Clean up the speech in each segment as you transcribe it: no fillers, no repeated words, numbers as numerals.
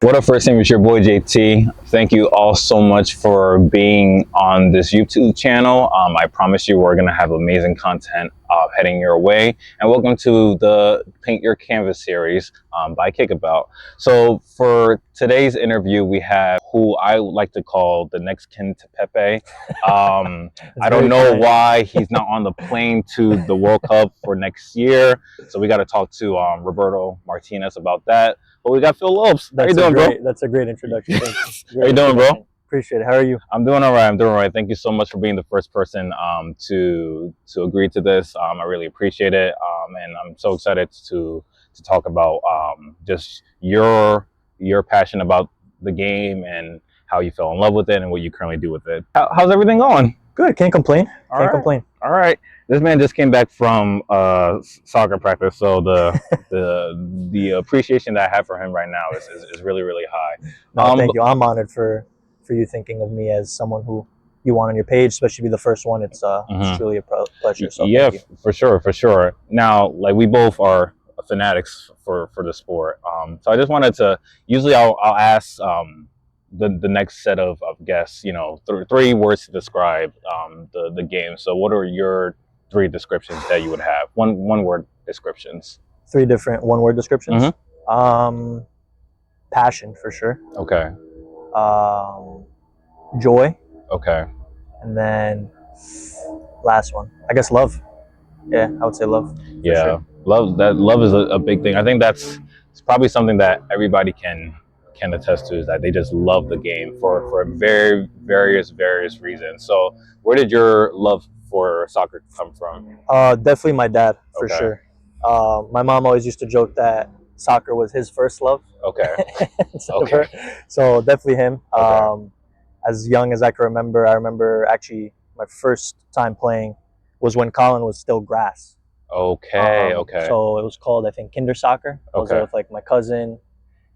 What up, first name is your boy JT. Thank you all so much for being on this YouTube channel. I promise you we're going to have amazing content heading your way. And welcome to the Paint Your Canvas series by KickAbout. So for today's interview, we have who I would like to call the next kin to Pepe. I don't know why he's not on the plane to the World Cup for next year. So we got to talk to Roberto Martinez about that. But we got Phil Lopes. How you doing, bro? That's a great introduction. How you doing, bro? Appreciate it. How are you? I'm doing all right. I'm doing all right. Thank you so much for being the first person to agree to this. I really appreciate it, and I'm so excited to talk about just your passion about the game and how you fell in love with it and what you currently do with it. How's everything going? Good. Can't complain. Can't complain. All right. This man just came back from soccer practice, so the appreciation that I have for him right now is really, really high. No, thank you. I'm honored for you thinking of me as someone who you want on your page, especially to be the first one. It's truly a pleasure. So yeah, for sure. Now, like, we both are fanatics for the sport. So I just wanted to. Usually, I'll ask the next set of guests, you know, three words to describe the game. So what are your three descriptions that you would have? One word descriptions. Three different one word descriptions. Passion, for sure. Okay. Joy. Okay. And then last one, I guess love. Yeah, I would say love. Yeah, sure. Love is a big thing. I think it's probably something that everybody can attest to, is that they just love the game for various reasons. So where did your love for soccer come from? Definitely my dad, for sure. My mom always used to joke that soccer was his first love. Okay. So definitely him. Okay. As young as I can remember, I remember actually my first time playing was when Colin was still grass. Okay. So it was called, I think, kinder soccer. I was Okay. with like my cousin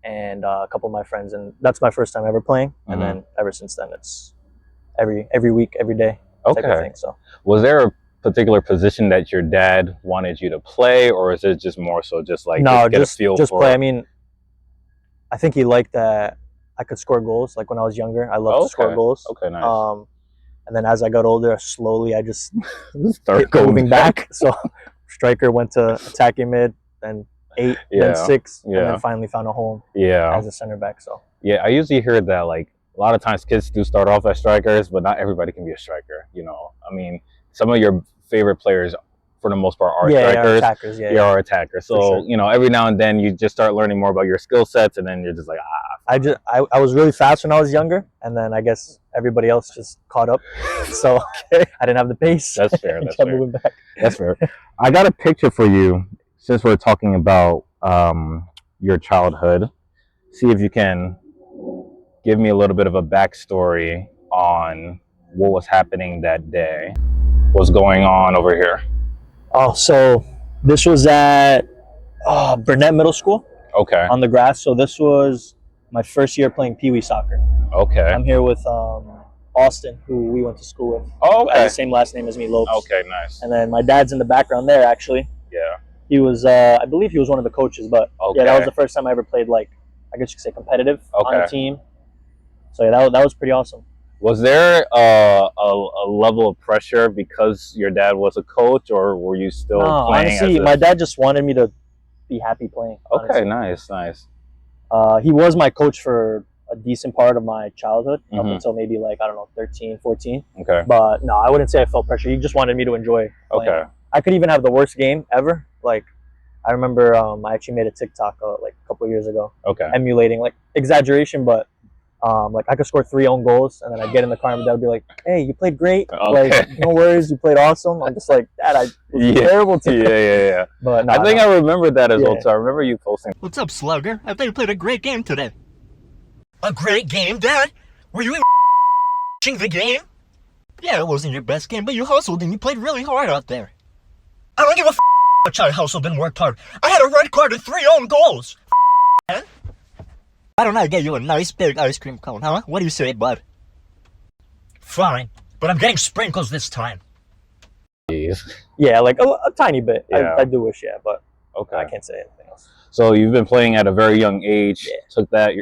and a couple of my friends, and that's my first time ever playing. And then ever since then, it's every week, every day type of thing. So was there a particular position that your dad wanted you to play, or is it just more so just like get a feel for play? I mean, I think he liked that I could score goals. Like when I was younger, I loved to score goals. Okay, nice. And then as I got older, slowly I just started moving back. So striker, went to attacking mid, then 8, then 6, and then finally found a home as a center back. So yeah, I usually hear that, like, a lot of times kids do start off as strikers, but not everybody can be a striker. You know, I mean, some of your favorite players, for the most part, are strikers. Attackers. Are attackers. So you know, every now and then you just start learning more about your skill sets, and then you're just like, I was really fast when I was younger, and then I guess everybody else just caught up. So I didn't have the pace. That's fair. That's fair. Moving back. That's fair. I got a picture for you, since we're talking about your childhood. See if you can give me a little bit of a backstory on what was happening that day. What's going on over here? Oh, so this was at Burnett Middle School. Okay. On the grass. So this was my first year playing Pee Wee soccer. Okay. I'm here with Austin, who we went to school with. Oh, okay. Has the same last name as me, Lopes. Okay, nice. And then my dad's in the background there, actually. Yeah. He was, I believe he was one of the coaches, but yeah, that was the first time I ever played, like, I guess you could say competitive on a team. So yeah, that was pretty awesome. Was there a level of pressure because your dad was a coach, or were you still playing? Honestly, my dad just wanted me to be happy playing. Okay, nice. He was my coach for a decent part of my childhood, up until maybe, like, I don't know, 13, 14. Okay. But no, I wouldn't say I felt pressure. He just wanted me to enjoy playing. Okay. I could even have the worst game ever. Like, I remember I actually made a TikTok like a couple of years ago. Okay. Emulating, like, exaggeration, but like, I could score 3 own goals, and then I'd get in the car and Dad would be like, "Hey, you played great. Like, no worries, you played awesome." I'm just like, "Dad, I was terrible to you." Yeah. But no, I think I remember that as well. So I remember you posting. What's up, Slugger? I think you played a great game today. A great game, Dad? Were you watching the game? Yeah, it wasn't your best game, but you hustled and you played really hard out there. I don't give a much I hustled and worked hard. I had a red card and 3 own goals. Man. Why don't I get you a nice big ice cream cone, huh? What do you say, bud? Fine, but I'm getting sprinkles this time. Jeez. Yeah, like a tiny bit. Yeah. I do wish, but I can't say anything else. So you've been playing at a very young age. Took that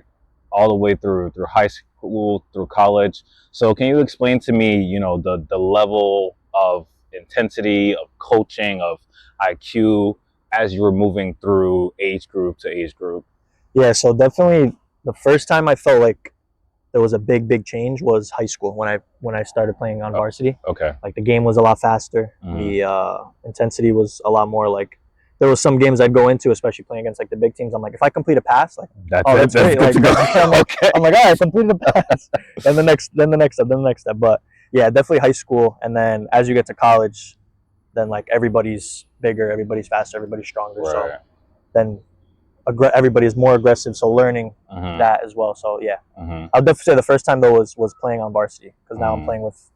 all the way through high school, through college. So can you explain to me, you know, the level of intensity, of coaching, of IQ as you were moving through age group to age group? Yeah, so definitely the first time I felt like there was a big change was high school when I started playing on varsity. Okay. Like the game was a lot faster. The intensity was a lot more like. There was some games I'd go into, especially playing against like the big teams. I'm like, if I complete a pass, like That's that's great. Like, I'm like, okay. all right, I completed a pass. Then the next step. But yeah, definitely high school. And then as you get to college, then like everybody's bigger, everybody's faster, everybody's stronger. Right. So then everybody is more aggressive. So learning that as well. So yeah, I'll definitely say the first time though was playing on varsity, because now I'm playing with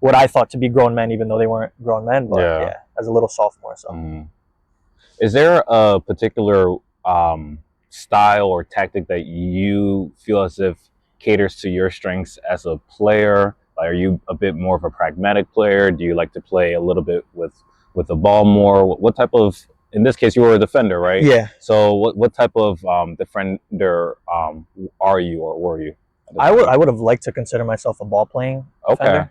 what I thought to be grown men, even though they weren't grown men. But yeah as a little sophomore. So. Is there a particular style or tactic that you feel as if caters to your strengths as a player? Like, are you a bit more of a pragmatic player? Do you like to play a little bit with the ball more? What type of, in this case, you were a defender, right? Yeah. So what type of defender are you, or were you? I would have liked to consider myself a ball playing defender.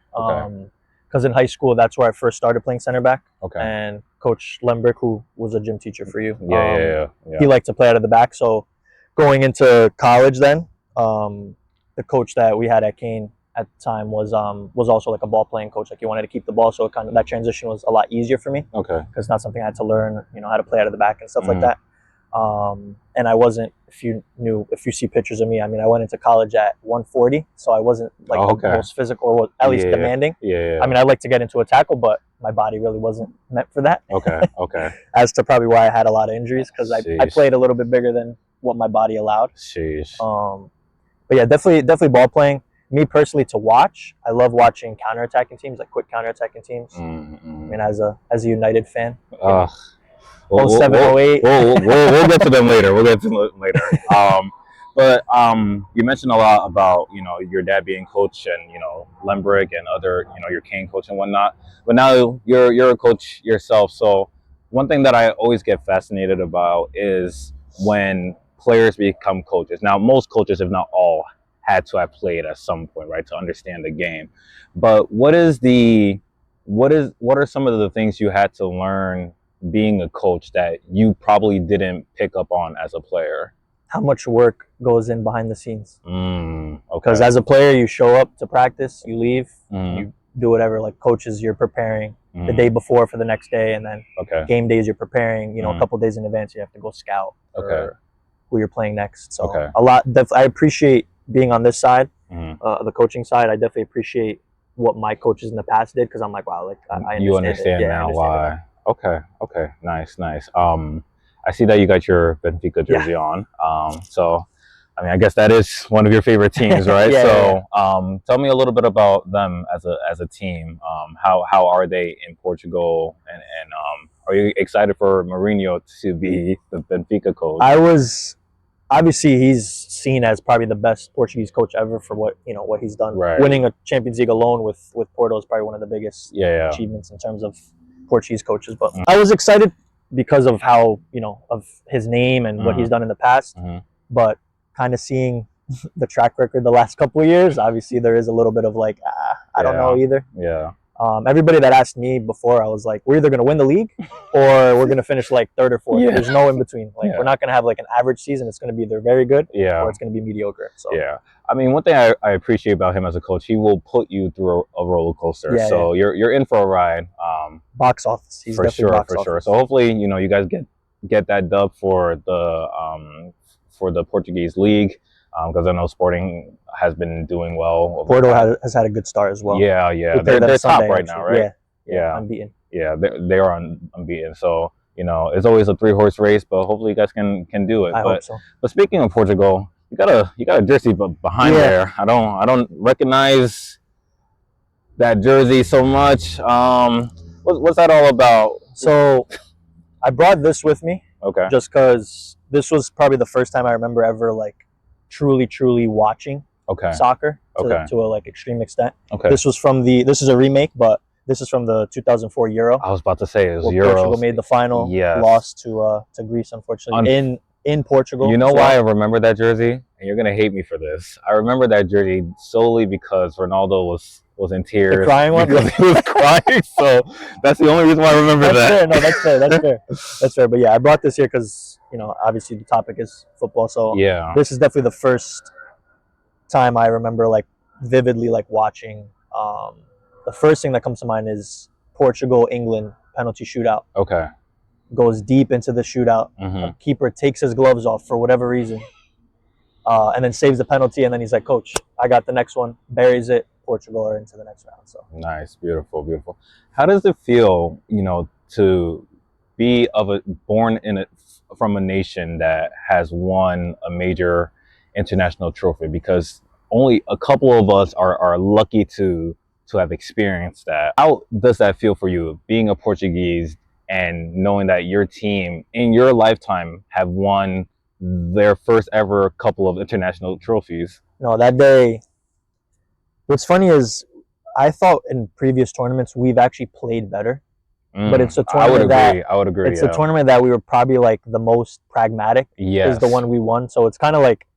Because in high school, that's where I first started playing center back. Okay. And Coach Lembrick, who was a gym teacher for you, he liked to play out of the back. So going into college then, the coach that we had at Kane at the time was also like a ball playing coach. Like he wanted to keep the ball, so kind of that transition was a lot easier for me. Okay. Because it's not something I had to learn, you know, how to play out of the back and stuff like that. And I wasn't, if you see pictures of me, I mean, I went into college at 140, so I wasn't like the most physical, or at least demanding. Yeah. I mean, I'd like to get into a tackle, but my body really wasn't meant for that. Okay. As to probably why I had a lot of injuries, because I played a little bit bigger than what my body allowed. But yeah, definitely ball playing. Me personally, to watch, I love watching counterattacking teams, like quick counterattacking teams. I mean, as a United fan. 07, 08. We'll get to them later. But you mentioned a lot about, you know, your dad being coach, and, you know, Lembrick and other, you know, your Kane coach and whatnot. But now you're a coach yourself. So one thing that I always get fascinated about is when players become coaches. Now, most coaches, if not all, had to have played at some point, right, to understand the game. But what are some of the things you had to learn being a coach that you probably didn't pick up on as a player? How much work goes in behind the scenes. Okay. Because as a player, you show up to practice, you leave, you do whatever. Like coaches, you're preparing the day before for the next day, and then game days you're preparing, you know, a couple days in advance you have to go scout for who you're playing next. So a lot. I appreciate being on this side, the coaching side. I definitely appreciate what my coaches in the past did, because I'm like, wow, like I understand now why. Okay. Nice. I see that you got your Benfica jersey on. So, I mean, I guess that is one of your favorite teams, right? Tell me a little bit about them as a team. How are they in Portugal, and are you excited for Mourinho to be the Benfica coach? Obviously, he's seen as probably the best Portuguese coach ever for what he's done. Right. Winning a Champions League alone with Porto is probably one of the biggest achievements in terms of Portuguese coaches. But I was excited because of how, of his name and what he's done in the past. But kind of seeing the track record the last couple of years, obviously there is a little bit of like, I don't know either. Yeah. Everybody that asked me before, I was like, we're either going to win the league or we're going to finish like third or fourth. There's no in between. Like we're not going to have like an average season. It's going to be either very good or it's going to be mediocre. So I mean, one thing I appreciate about him as a coach, he will put you through a roller coaster. You're in for a ride. Box office. He's for sure. So hopefully, you guys get that dub for the Portuguese league. Because I know Sporting has been doing well. Porto has had a good start as well. Yeah. They're top right now, right? Yeah, unbeaten. Yeah, they are unbeaten. So, it's always a 3-horse race, but hopefully you guys can do it. I hope so. But speaking of Portugal, you got a jersey behind there. I don't recognize that jersey so much. What's that all about? So, I brought this with me. Okay. Just because this was probably the first time I remember ever like truly watching soccer to a like extreme extent. This is a remake, but this is from the 2004 Euro. I was about to say it was well, Euro. Portugal made the final, lost to Greece unfortunately in Portugal. You know why I remember that jersey? And you're gonna hate me for this. I remember that jersey solely because Ronaldo was in tears. The crying one? Because he was crying. So that's the only reason why I remember that's that. Fair. No, that's fair. That's fair. That's fair. But yeah, I brought this here because, you know, obviously the topic is football. So yeah, this is definitely the first time I remember like vividly like watching. The first thing that comes to mind is Portugal, England penalty shootout. Okay. Goes deep into the shootout. The keeper takes his gloves off for whatever reason, and then saves the penalty. And then he's like, "Coach, I got the next one." Buries it. Portugal are into the next round. So nice, beautiful, beautiful. How does it feel, you know, to be born from a nation that has won a major international trophy? Because only a couple of us are lucky to have experienced that. How does that feel for you, being a Portuguese and knowing that your team in your lifetime have won their first ever couple of international trophies? No, that day. What's funny is, I thought in previous tournaments we've actually played better, but it's a tournament I would agree. It's a tournament that we were probably like the most pragmatic. Yes. Is the one we won. So it's kind of like,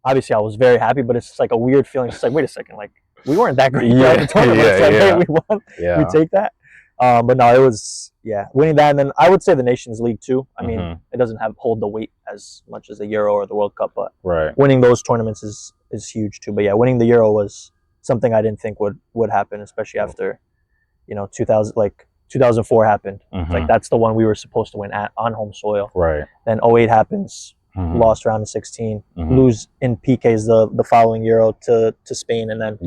obviously I was very happy, but it's just like a weird feeling. It's like, wait a second, like we weren't that great. Yeah, the tournament. It's like, hey, we won. Yeah. We take that. But no, it was winning that, and then I would say the Nations League too. I mean, it doesn't hold the weight as much as the Euro or the World Cup, but winning those tournaments is huge too. But yeah, winning the Euro was something I didn't think would happen, especially after, you know, 2004 happened. Like that's the one we were supposed to win on home soil. Right. Then 08 happens, lost round of 16, lose in PKs the following Euro to Spain, and then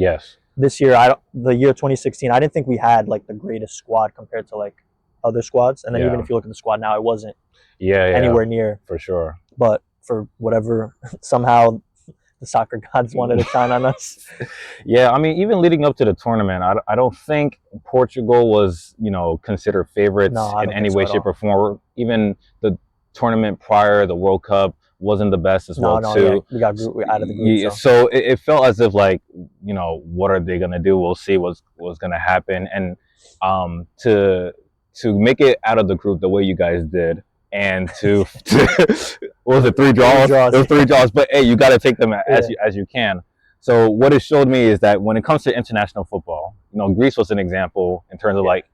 this year the year 2016, I didn't think we had like the greatest squad compared to like other squads, and then even if you look at the squad now, it wasn't anywhere near, for sure. But for whatever somehow the soccer gods wanted to shine on us. Yeah, I mean, even leading up to the tournament, I don't think Portugal was, you know, considered favorites in any way, shape, or form. Even the tournament prior, the World Cup, wasn't the best as well too. Yeah. We got out of the group. Yeah, so it felt as if like, you know, what are they gonna do? We'll see what's gonna happen. And to make it out of the group the way you guys did, and to what was it, 3 draws? It was 3 draws, but hey, you got to take them as you can. So what it showed me is that when it comes to international football, you know, Greece was an example in terms of like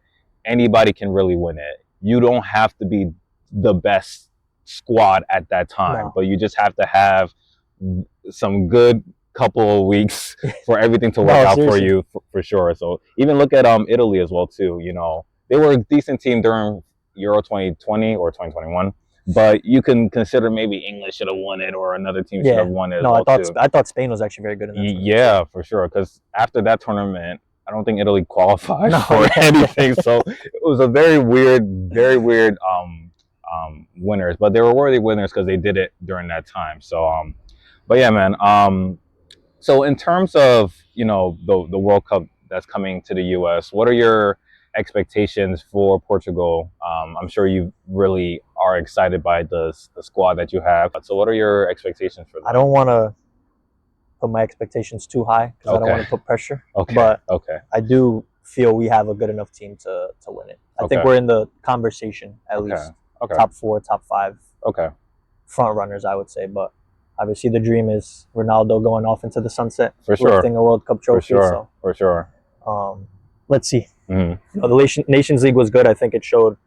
anybody can really win it. You don't have to be the best squad at that time, but you just have to have some good couple of weeks for everything to work out for you, for sure. So even look at Italy as well too. You know, they were a decent team during Euro 2020 or 2021, but you can consider maybe England should have won it, or another team should have won it. No, I thought Spain was actually very good in that tournament. Yeah, for sure. Because after that tournament, I don't think Italy qualified for anything. So it was a very weird winners, but they were worthy winners because they did it during that time. So, but yeah, man. So in terms of, you know, the World Cup that's coming to the U.S., what are your expectations for Portugal? I'm sure you really are excited by the squad that you have. So what are your expectations for that? I don't want to put my expectations too high because I don't want to put pressure. But I do feel we have a good enough team to win it. I think we're in the conversation at least. Top 4, top 5. Front runners, I would say. But obviously the dream is Ronaldo going off into the sunset. For sure. Lifting a World Cup trophy. For sure. Let's see. You know, the Nations League was good. I think it showed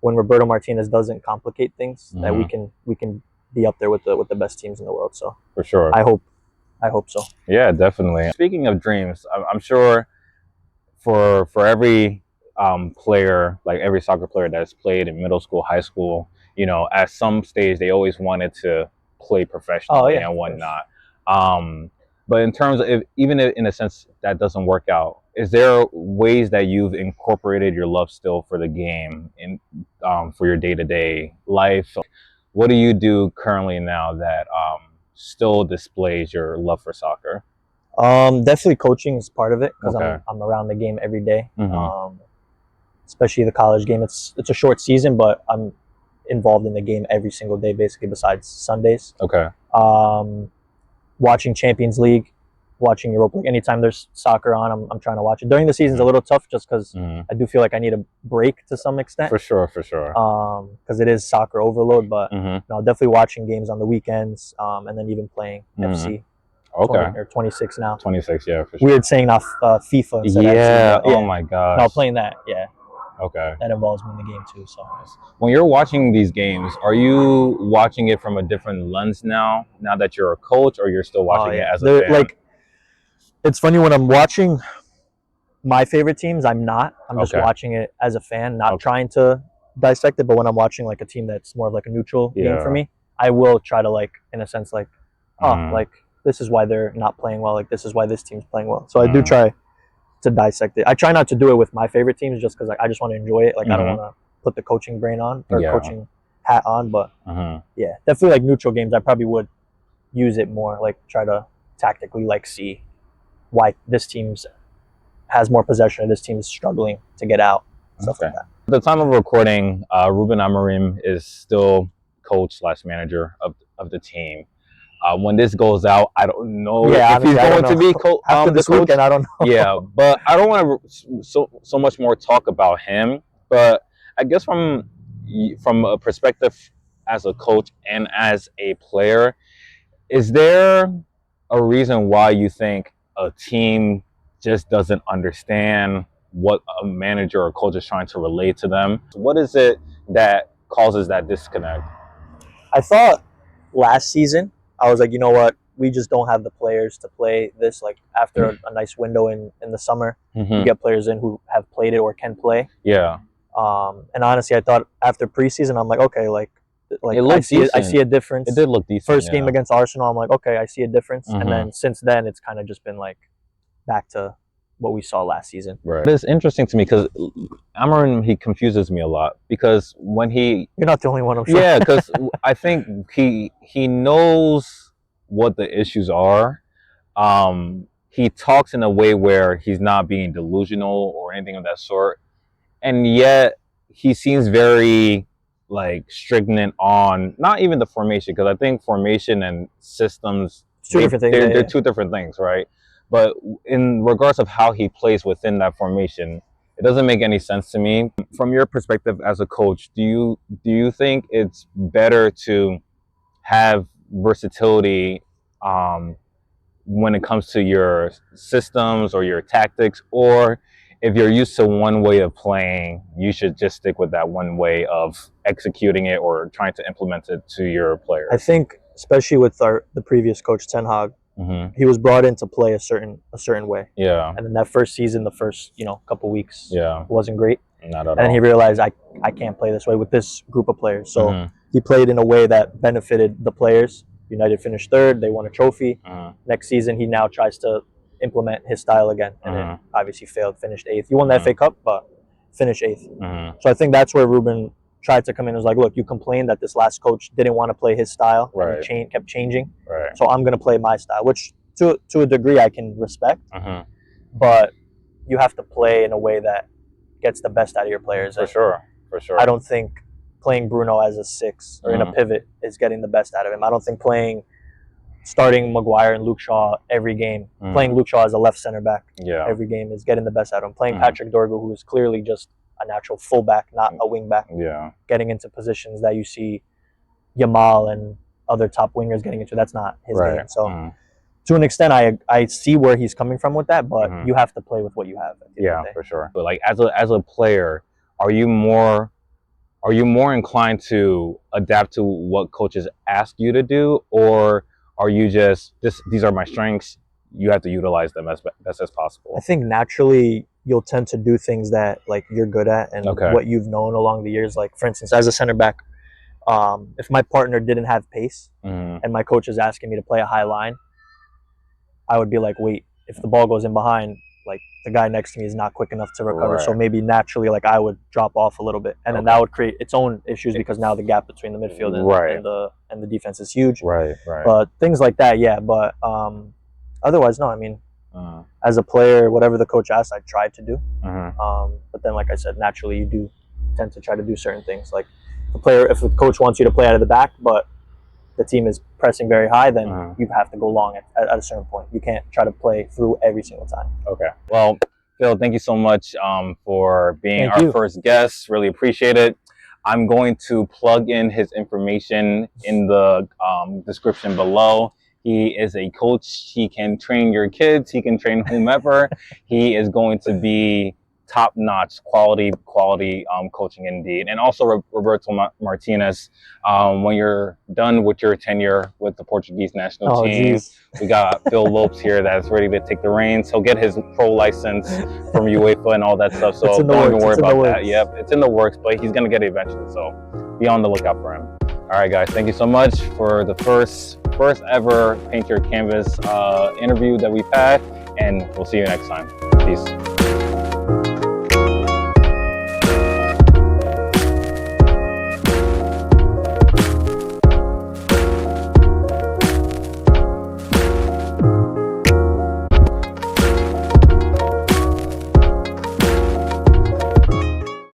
when Roberto Martinez doesn't complicate things that we can be up there with the best teams in the world. So for sure. I hope so. Yeah, definitely. Speaking of dreams, I'm sure for every player, like every soccer player that's played in middle school, high school, you know, at some stage they always wanted to play professionally and whatnot. But in terms of, even in a sense that doesn't work out, is there ways that you've incorporated your love still for the game in for your day-to-day life? What do you do currently now that still displays your love for soccer? Definitely coaching is part of it because I'm around the game every day. Especially the college game. It's a short season, but I'm involved in the game every single day, basically, besides Sundays. Watching Champions League, watching Europa. Like anytime there's soccer on, I'm trying to watch it. During the season's a little tough just because I do feel like I need a break to some extent. For sure. Because it is soccer overload, but no, definitely watching games on the weekends, and then even playing FC. Okay. 20, or 26 now. 26, yeah, for sure. Weird saying off FIFA instead of FC, FC, oh my gosh. No, playing that, yeah. Okay. That involves me in the game too. So when you're watching these games, are you watching it from a different lens now that you're a coach, or you're still watching it as a fan? Like, it's funny when I'm watching my favorite teams, I'm just watching it as a fan, not trying to dissect it. But when I'm watching like a team that's more of like a neutral game for me, I will try to like, in a sense, like, like this is why they're not playing well. Like this is why this team's playing well. So I do try to dissect it. I try not to do it with my favorite teams just because like, I just want to enjoy it. Like I don't want to put the coaching brain on or coaching hat on. But yeah, definitely like neutral games, I probably would use it more. Like try to tactically like see why this team's has more possession or this team's struggling to get out. Stuff like that. At the time of recording, Ruben Amorim is still coach / manager of the team. When this goes out, I don't know if he's going to be after this weekend. I don't know. Yeah, but I don't want to so much more talk about him. But I guess from a perspective as a coach and as a player, is there a reason why you think a team just doesn't understand what a manager or coach is trying to relay to them? What is it that causes that disconnect? I thought last season, I was like, you know what? We just don't have the players to play this. Like after a nice window in the summer, you get players in who have played it or can play. Yeah. And honestly, I thought after preseason, I'm like, okay, like I see a difference. It did look decent. First game against Arsenal, I'm like, okay, I see a difference. And then since then, it's kind of just been like back to what we saw last season. Right. It's interesting to me because Amorim, he confuses me a lot because when you're not the only one, I'm sure. Yeah, because I think he knows what the issues are. He talks in a way where he's not being delusional or anything of that sort, and yet he seems very like stringent on not even the formation, because I think formation and systems, they're two different things, right? But in regards of how he plays within that formation, it doesn't make any sense to me. From your perspective as a coach, do you think it's better to have versatility when it comes to your systems or your tactics, or if you're used to one way of playing, you should just stick with that one way of executing it or trying to implement it to your players? I think, especially with the previous coach, Ten Hag, he was brought in to play a certain way. Yeah. And then that first season, the first couple weeks, wasn't great. Not at all. And he realized I can't play this way with this group of players. So he played in a way that benefited the players. United finished third. They won a trophy. Next season, he now tries to implement his style again, and it obviously failed. Finished 8th. He won the FA Cup, but finished 8th. So I think that's where Ruben tried to come in and was like, look, you complained that this last coach didn't want to play his style, and he kept changing. Right. So I'm going to play my style, which to a degree I can respect. But you have to play in a way that gets the best out of your players. For sure. I don't think playing Bruno as a 6 or in a pivot is getting the best out of him. I don't think starting Maguire and Luke Shaw every game, playing Luke Shaw as a left center back every game is getting the best out of him. Playing Patrick Dorgu, who is clearly just a natural fullback, not a wing back, getting into positions that you see Yamal and other top wingers getting into. That's not his game. So to an extent, I see where he's coming from with that, but you have to play with what you have. For sure. But like as a player, are you more inclined to adapt to what coaches ask you to do, or are you just these are my strengths, you have to utilize them as best as possible? I think naturally you'll tend to do things that like you're good at and what you've known along the years. Like for instance, as a center back, if my partner didn't have pace and my coach is asking me to play a high line, I would be like, wait, if the ball goes in behind, like the guy next to me is not quick enough to recover. So maybe naturally, like I would drop off a little bit, and then that would create its own issues because now the gap between the midfield and the defense is huge. Right. But things like that, yeah. But otherwise, no. I mean, as a player, whatever the coach asks, I tried to do. But then, like I said, naturally, you do tend to try to do certain things. Like if the coach wants you to play out of the back, but the team is pressing very high, then you have to go long at a certain point. You can't try to play through every single time. Okay. Well, Phil, thank you so much for being our first guest. Really appreciate it. I'm going to plug in his information in the description below. He is a coach. He can train your kids. He can train whomever. He is going to be top-notch quality coaching indeed. And also Roberto Martinez, when you're done with your tenure with the Portuguese national team, we got Phil Lopes here that's ready to take the reins. He'll get his pro license from UEFA and all that stuff, so don't even worry about that. Yep, it's in the works, but he's gonna get it eventually, so be on the lookout for him. All right, guys, thank you so much for the first ever Paint Your Canvas interview that we've had, and we'll see you next time. Peace.